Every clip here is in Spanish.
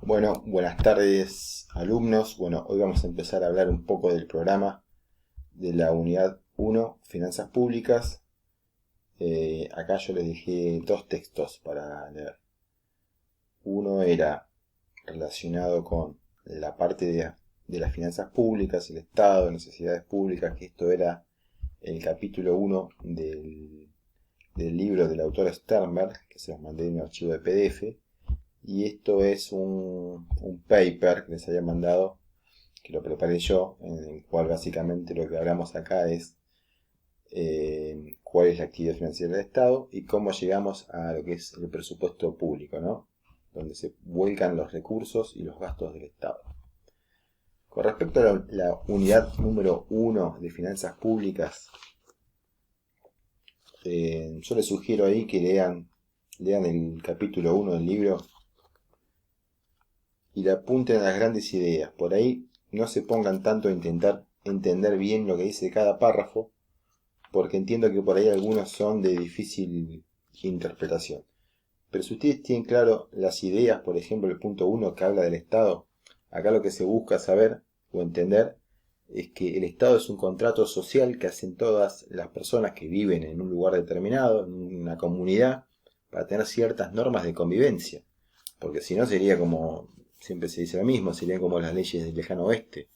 Bueno, buenas tardes alumnos. Bueno, hoy vamos a empezar a hablar un poco del programa de la unidad 1, Finanzas Públicas. Acá yo les dejé dos textos para leer. Uno era relacionado con la parte de las finanzas públicas, el Estado, necesidades públicas, que esto era el capítulo 1 del libro del autor Sternberg, que se los mandé en un archivo de PDF. Y esto es un paper que les había mandado, que lo preparé yo, en el cual básicamente lo que hablamos acá es cuál es la actividad financiera del Estado y cómo llegamos a lo que es el presupuesto público, ¿no? Donde se vuelcan los recursos y los gastos del Estado. Con respecto a la unidad número 1 de finanzas públicas, yo les sugiero ahí que lean el capítulo 1 del libro y le apunten a las grandes ideas. Por ahí no se pongan tanto a intentar entender bien lo que dice cada párrafo, porque entiendo que por ahí algunos son de difícil interpretación. Pero si ustedes tienen claro las ideas, por ejemplo el punto 1 que habla del Estado, acá lo que se busca saber o entender es que el Estado es un contrato social que hacen todas las personas que viven en un lugar determinado, en una comunidad, para tener ciertas normas de convivencia. Porque si no sería como, siempre se dice lo mismo, serían como las leyes del lejano oeste.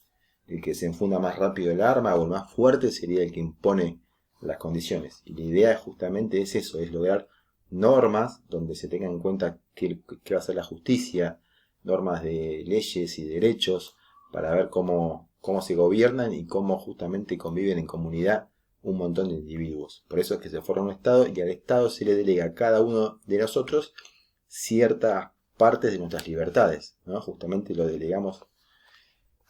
El que se enfunda más rápido el arma o el más fuerte sería el que impone las condiciones. Y la idea justamente es eso, es lograr normas donde se tenga en cuenta qué va a ser la justicia, normas de leyes y derechos, para ver cómo se gobiernan y cómo justamente conviven en comunidad un montón de individuos. Por eso es que se forma un Estado y al Estado se le delega a cada uno de nosotros ciertas partes de nuestras libertades, ¿no? Justamente lo delegamos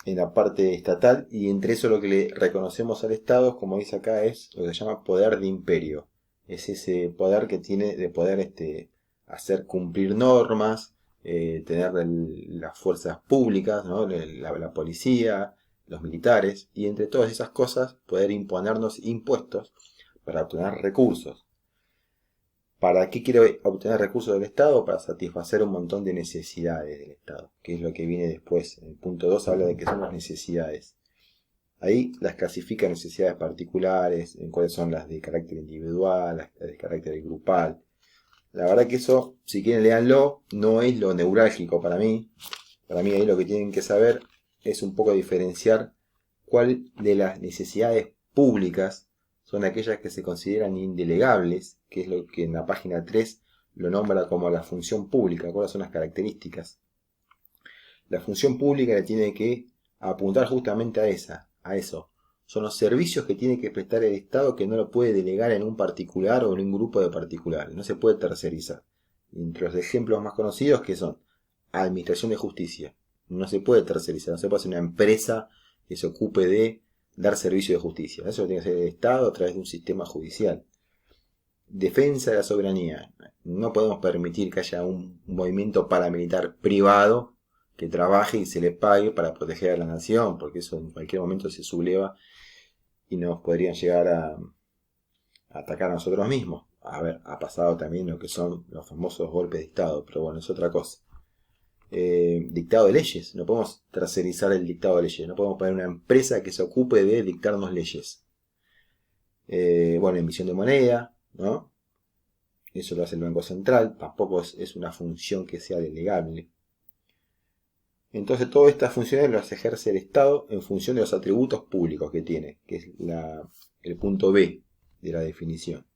en la parte estatal y entre eso lo que le reconocemos al Estado, como dice acá, es lo que se llama poder de imperio. Es ese poder que tiene de poder hacer cumplir normas, tener las fuerzas públicas, ¿no? la policía, los militares, y entre todas esas cosas poder imponernos impuestos para obtener recursos. ¿Para qué quiero obtener recursos del Estado? Para satisfacer un montón de necesidades del Estado, que es lo que viene después. En el punto 2 habla de que son las necesidades. Ahí las clasifica en necesidades particulares, en cuáles son las de carácter individual, las de carácter grupal. La verdad que eso, si quieren leanlo, no es lo neurálgico para mí. Para mí ahí lo que tienen que saber es un poco diferenciar cuál de las necesidades públicas son aquellas que se consideran indelegables, que es lo que en la página 3 lo nombra como la función pública, cuáles son las características. La función pública le tiene que apuntar justamente a eso. Son los servicios que tiene que prestar el Estado que no lo puede delegar en un particular o en un grupo de particulares, no se puede tercerizar. Entre los ejemplos más conocidos que son administración de justicia, no se puede tercerizar, no se puede hacer una empresa que se ocupe de dar servicio de justicia. Eso lo tiene que hacer el Estado a través de un sistema judicial. Defensa de la soberanía. No podemos permitir que haya un movimiento paramilitar privado que trabaje y se le pague para proteger a la nación, porque eso en cualquier momento se subleva y nos podrían llegar a atacar a nosotros mismos. A ver, ha pasado también lo que son los famosos golpes de Estado, pero bueno, es otra cosa. Dictado de leyes, no podemos tercerizar el dictado de leyes, no podemos poner una empresa que se ocupe de dictarnos leyes. Bueno, emisión de moneda, ¿no? Eso lo hace el Banco Central, tampoco es una función que sea delegable. Entonces todas estas funciones las ejerce el Estado en función de los atributos públicos que tiene, que es el punto B de la definición.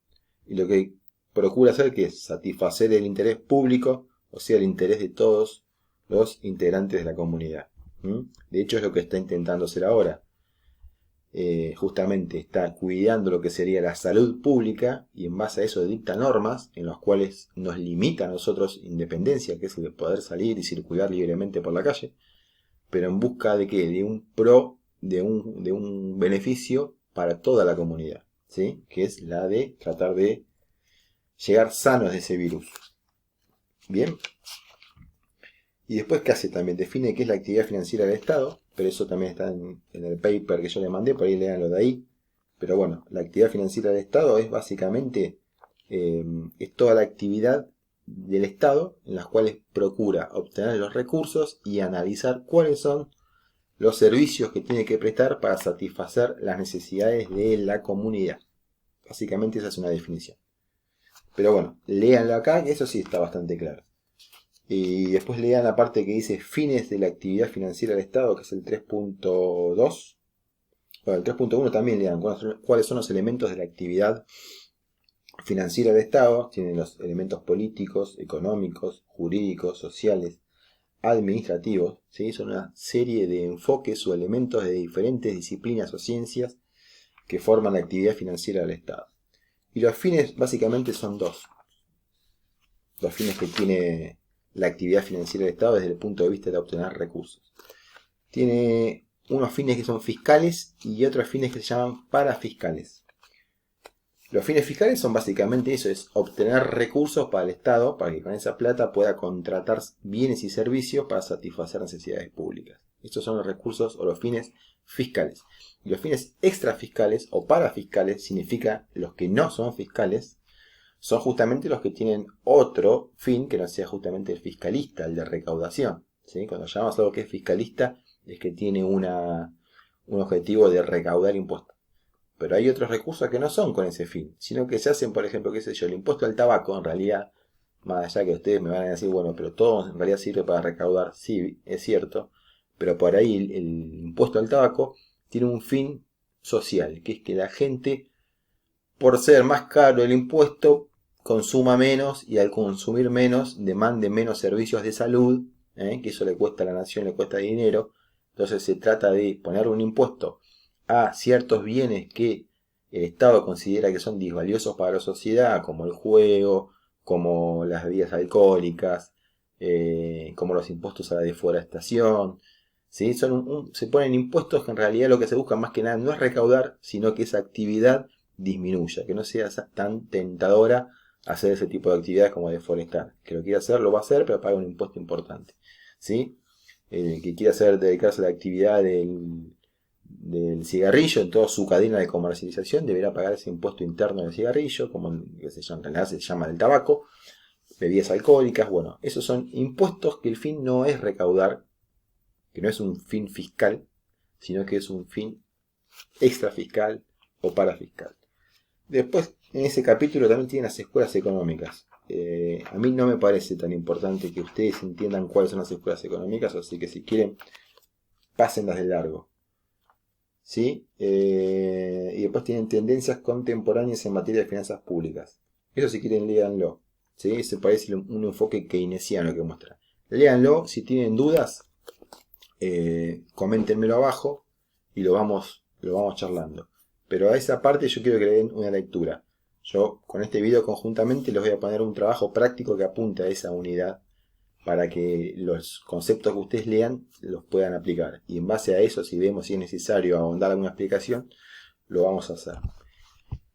Y lo que procura hacer que es satisfacer el interés público, o sea, el interés de todos los integrantes de la comunidad. De hecho es lo que está intentando hacer ahora. Justamente está cuidando lo que sería la salud pública y en base a eso dicta normas en las cuales nos limita a nosotros independencia, que es el de poder salir y circular libremente por la calle, pero en busca de qué, de un beneficio para toda la comunidad, ¿sí? Que es la de tratar de llegar sanos de ese virus. Bien. Y después, ¿qué hace también? Define qué es la actividad financiera del Estado, pero eso también está en el paper que yo le mandé, por ahí leanlo de ahí. Pero bueno, la actividad financiera del Estado es básicamente es toda la actividad del Estado en las cuales procura obtener los recursos y analizar cuáles son los servicios que tiene que prestar para satisfacer las necesidades de la comunidad. Básicamente esa es una definición. Pero bueno, léanlo acá, que eso sí está bastante claro. Y después lean la parte que dice fines de la actividad financiera del Estado, que es el 3.2. Bueno, el 3.1 también lean cuáles son los elementos de la actividad financiera del Estado. Tienen los elementos políticos, económicos, jurídicos, sociales, administrativos. ¿Sí? Son una serie de enfoques o elementos de diferentes disciplinas o ciencias que forman la actividad financiera del Estado. Y los fines básicamente son dos. Los fines que tiene la actividad financiera del Estado desde el punto de vista de obtener recursos. Tiene unos fines que son fiscales y otros fines que se llaman parafiscales. Los fines fiscales son básicamente eso, es obtener recursos para el Estado, para que con esa plata pueda contratar bienes y servicios para satisfacer necesidades públicas. Estos son los recursos o los fines fiscales. Y los fines extrafiscales o parafiscales, significa los que no son fiscales, son justamente los que tienen otro fin que no sea justamente el fiscalista, el de recaudación. ¿Sí? Cuando llamamos a algo que es fiscalista, es que tiene un objetivo de recaudar impuestos. Pero hay otros recursos que no son con ese fin, sino que se hacen, por ejemplo, qué sé yo, el impuesto al tabaco, en realidad, más allá que ustedes me van a decir, bueno, pero todo en realidad sirve para recaudar, sí, es cierto, pero por ahí el impuesto al tabaco tiene un fin social, que es que la gente, por ser más caro el impuesto, consuma menos y al consumir menos demande menos servicios de salud, que eso le cuesta a la nación, le cuesta dinero. Entonces se trata de poner un impuesto a ciertos bienes que el Estado considera que son disvaliosos para la sociedad, como el juego, como las bebidas alcohólicas, como los impuestos a la deforestación. ¿Sí? Se ponen impuestos que en realidad lo que se busca más que nada no es recaudar, sino que esa actividad disminuya, que no sea tan tentadora hacer ese tipo de actividades como deforestar. Que lo quiere hacer, lo va a hacer, pero paga un impuesto importante. ¿Sí? El que quiere dedicarse a la actividad del cigarrillo en toda su cadena de comercialización deberá pagar ese impuesto interno del cigarrillo, como en realidad se llama del tabaco, bebidas alcohólicas. Bueno, esos son impuestos que el fin no es recaudar, que no es un fin fiscal, sino que es un fin extrafiscal o parafiscal. Después, en ese capítulo también tienen las escuelas económicas. A mí no me parece tan importante que ustedes entiendan cuáles son las escuelas económicas, así que si quieren, pásenlas de largo. ¿Sí? Y después tienen tendencias contemporáneas en materia de finanzas públicas. Eso si quieren, léanlo. ¿Sí? Se parece un enfoque keynesiano que muestra. Léanlo, si tienen dudas, coméntenmelo abajo y lo vamos charlando. Pero a esa parte yo quiero que le den una lectura. Yo con este video conjuntamente les voy a poner un trabajo práctico que apunte a esa unidad para que los conceptos que ustedes lean los puedan aplicar. Y en base a eso, si vemos si es necesario ahondar alguna explicación, lo vamos a hacer.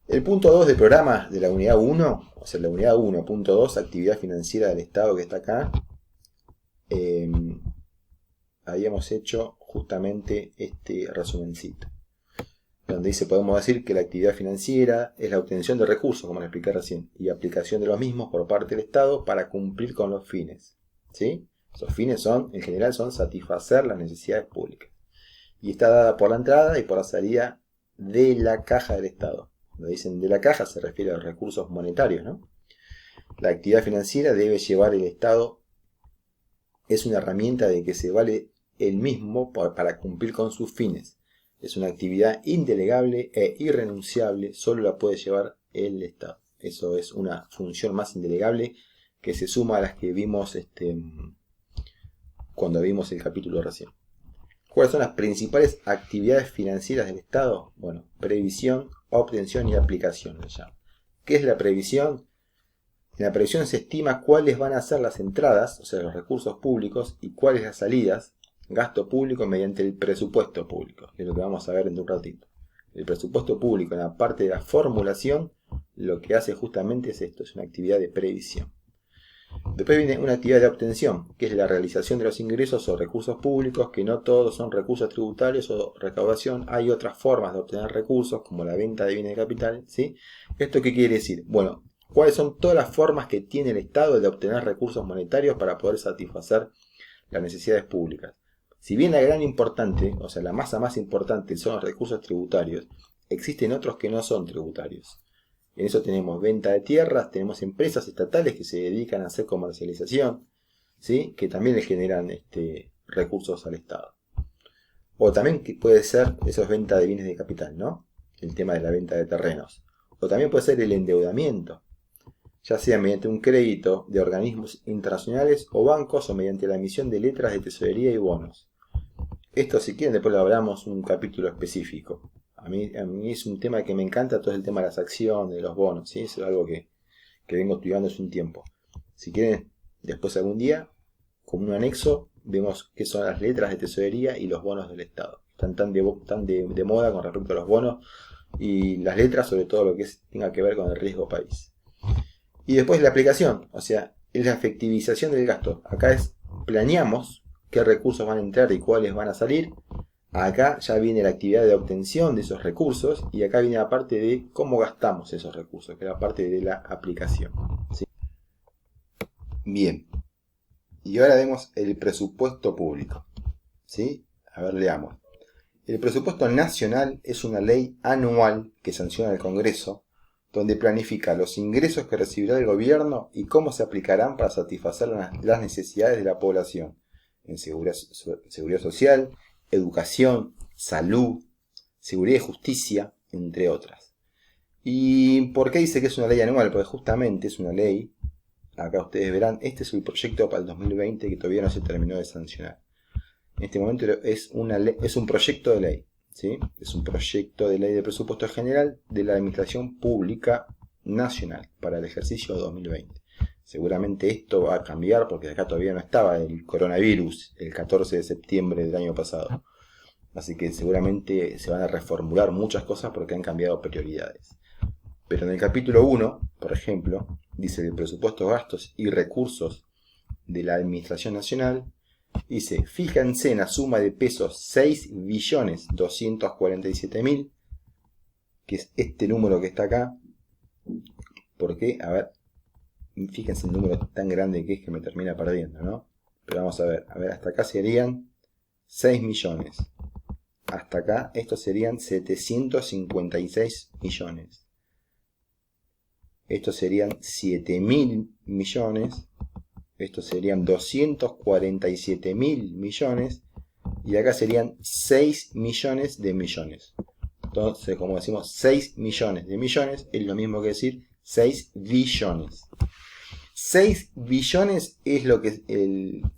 El punto 2 del programa de la unidad 1, o sea, la unidad 1.2, actividad financiera del Estado, que está acá, habíamos hecho justamente este resumencito, donde dice, podemos decir que la actividad financiera es la obtención de recursos, como lo expliqué recién, y aplicación de los mismos por parte del Estado para cumplir con los fines. ¿Sí? Esos fines en general son satisfacer las necesidades públicas. Y está dada por la entrada y por la salida de la caja del Estado. Cuando dicen de la caja se refiere a los recursos monetarios, ¿no? La actividad financiera debe llevar el Estado, es una herramienta de que se vale el mismo para cumplir con sus fines. Es una actividad indelegable e irrenunciable, solo la puede llevar el Estado. Eso es una función más indelegable que se suma a las que vimos cuando vimos el capítulo recién. ¿Cuáles son las principales actividades financieras del Estado? Bueno, previsión, obtención y aplicación le llaman. ¿Qué es la previsión? En la previsión se estima cuáles van a ser las entradas, o sea, los recursos públicos, y cuáles las salidas, gasto público mediante el presupuesto público, que es lo que vamos a ver en un ratito. El presupuesto público, en la parte de la formulación, lo que hace justamente es esto, es una actividad de previsión. Después viene una actividad de obtención, que es la realización de los ingresos o recursos públicos, que no todos son recursos tributarios o recaudación. Hay otras formas de obtener recursos, como la venta de bienes de capital, ¿sí? ¿Esto qué quiere decir? Bueno, cuáles son todas las formas que tiene el Estado de obtener recursos monetarios para poder satisfacer las necesidades públicas. Si bien la gran importante, o sea, la masa más importante son los recursos tributarios, existen otros que no son tributarios. En eso tenemos venta de tierras, tenemos empresas estatales que se dedican a hacer comercialización, ¿sí? Que también le generan recursos al Estado. O también puede ser eso es venta de bienes de capital, ¿no? El tema de la venta de terrenos. O también puede ser el endeudamiento, ya sea mediante un crédito de organismos internacionales o bancos o mediante la emisión de letras de tesorería y bonos. Esto, si quieren, después lo hablamos un capítulo específico. A mí es un tema que me encanta, todo el tema de las acciones, de los bonos, ¿sí? Eso es algo que vengo estudiando hace un tiempo. Si quieren, después algún día, como un anexo, vemos qué son las letras de tesorería y los bonos del Estado. Están tan de moda con respecto a los bonos y las letras, sobre todo lo que tenga que ver con el riesgo país. Y después la aplicación, o sea, es la efectivización del gasto. Acá planeamos qué recursos van a entrar y cuáles van a salir. Acá ya viene la actividad de obtención de esos recursos y acá viene la parte de cómo gastamos esos recursos, que es la parte de la aplicación, ¿sí? Bien, y ahora vemos el presupuesto público, ¿sí? A ver, leamos. El presupuesto nacional es una ley anual que sanciona el Congreso, donde planifica los ingresos que recibirá el gobierno y cómo se aplicarán para satisfacer las necesidades de la población en seguridad social, educación, salud, seguridad y justicia, entre otras. ¿Y por qué dice que es una ley anual? Porque justamente es una ley, acá ustedes verán, este es el proyecto para el 2020 que todavía no se terminó de sancionar. En este momento es un proyecto de ley, ¿sí? Es un proyecto de ley de presupuesto general de la Administración Pública Nacional para el ejercicio 2020. Seguramente esto va a cambiar porque acá todavía no estaba el coronavirus el 14 de septiembre del año pasado. Así que seguramente se van a reformular muchas cosas porque han cambiado prioridades. Pero en el capítulo 1, por ejemplo, dice el presupuesto, gastos y recursos de la Administración Nacional. Dice, fíjense en la suma de pesos 6.247.000, que es este número que está acá. ¿Por qué? A ver, fíjense el número tan grande que es que me termina perdiendo, ¿no? Pero vamos a ver, hasta acá serían 6 millones. Hasta acá, estos serían 756 millones. Estos serían 7.000 millones. Estos serían 247.000 millones. Y acá serían 6 millones de millones. Entonces, como decimos, 6 millones de millones es lo mismo que decir 6 billones. 6 billones es lo que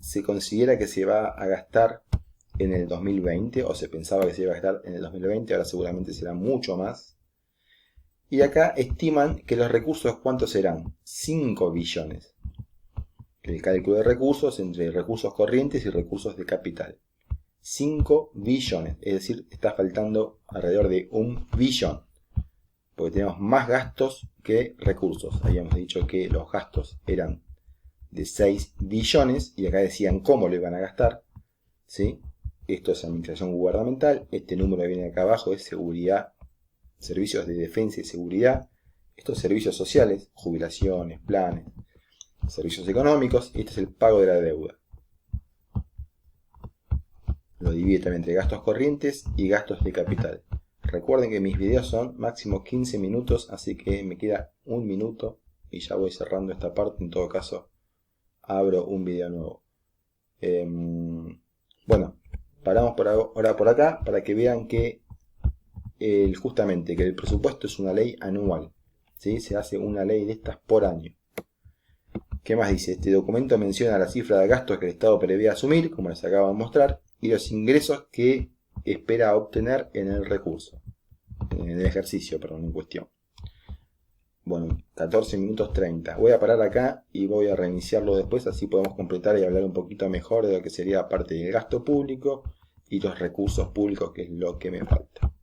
se considera que se va a gastar en el 2020, o se pensaba que se iba a gastar en el 2020, ahora seguramente será mucho más. Y acá estiman que los recursos, ¿cuántos serán? 5 billones. El cálculo de recursos entre recursos corrientes y recursos de capital. 5 billones, es decir, está faltando alrededor de 1 billón. Porque tenemos más gastos que recursos. Habíamos dicho que los gastos eran de 6 billones y acá decían cómo lo iban a gastar, ¿sí? Esto es administración gubernamental. Este número que viene acá abajo es seguridad, servicios de defensa y seguridad. Estos servicios sociales, jubilaciones, planes, servicios económicos. Y este es el pago de la deuda. Lo divide también entre gastos corrientes y gastos de capital. Recuerden que mis videos son máximo 15 minutos, así que me queda 1 minuto y ya voy cerrando esta parte. En todo caso, abro un video nuevo. Bueno, paramos por ahora por acá para que vean que justamente que el presupuesto es una ley anual, ¿sí? Se hace una ley de estas por año. ¿Qué más dice? Este documento menciona la cifra de gastos que el Estado prevé asumir, como les acabo de mostrar, y los ingresos que espera obtener en el ejercicio en cuestión. Bueno, 14 minutos 30. Voy a parar acá y voy a reiniciarlo después, así podemos completar y hablar un poquito mejor de lo que sería parte del gasto público y los recursos públicos, que es lo que me falta.